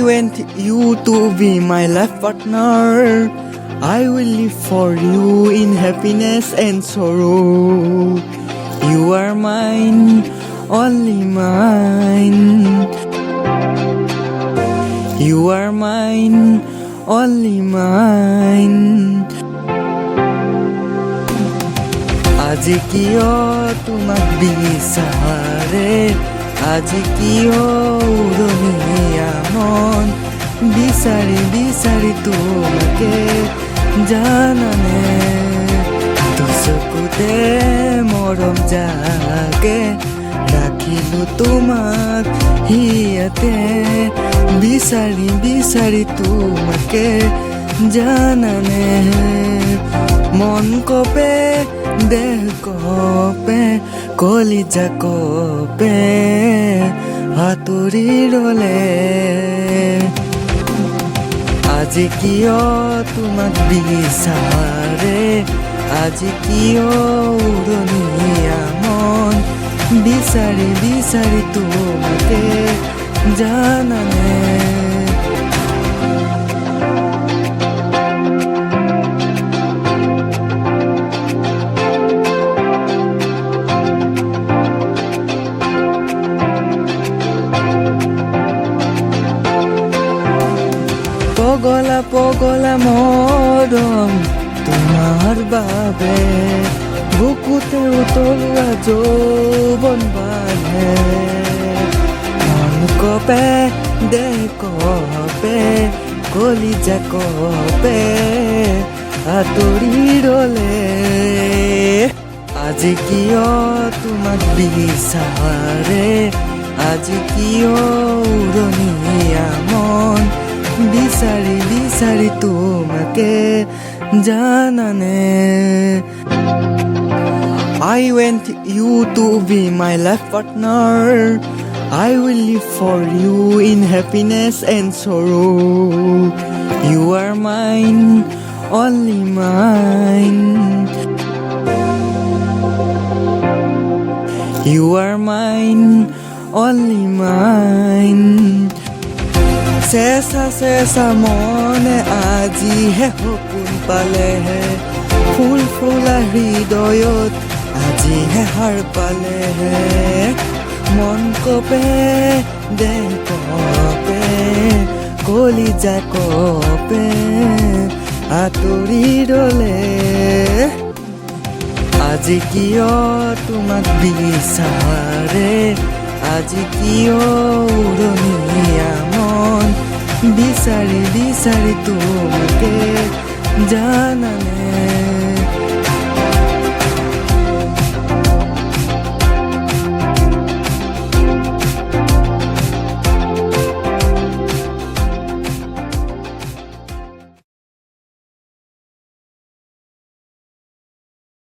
want you to be my life partner. I will live for you in happiness and sorrow. You are mine, only mine. You are mine, only mine. আজি কিয় তোমাক বিচাৰে, আজি কিয় উৰণীয়া মন বিচাৰি বিচাৰি তোমাকে জানানে, দুচকুতে মৰম জাগে ৰাখিলো তোমাক হিয়াতে বিচাৰি বিচাৰি তোমাকে জানানে, মন কপে দেহ কপে কলিজা কপে আঁতৰি ৰলে, আজি কিয় তোমাক বিচাৰে, আজি কিয় উৰণীয়া মন বিচাৰি বিচাৰি তোমাকে জানানে, পগলা পগলা মৰম তোমাৰ বাবে বুকুতে উতলোৱা যৌৱন বান্ধে, মন কপে দেহ কপে কলিজা কপে আঁতৰি ৰলে, আজি কিয় তোমাক বিচাৰে, আজি কিয় উৰণীয়া মন বিচাৰি বিচাৰি তোমাকে জানানে, I want you to be my life partner. I will live for you in happiness and sorrow. You are mine, only mine. You are mine, only mine. চেঁচা চেঁচা মনে আজিহে সপোন পালেহে, ফুল ফুলা হৃদয়ত আজিহে হাৰ পালেহে, মন কপে দেহ কপে কলিজা কপে আঁতৰি ৰলে, আজি কিয় তোমাক বিচাৰে, আজি কিয় উৰণীয়া মন বিচাৰি বিচাৰি তোমাকে জানানে।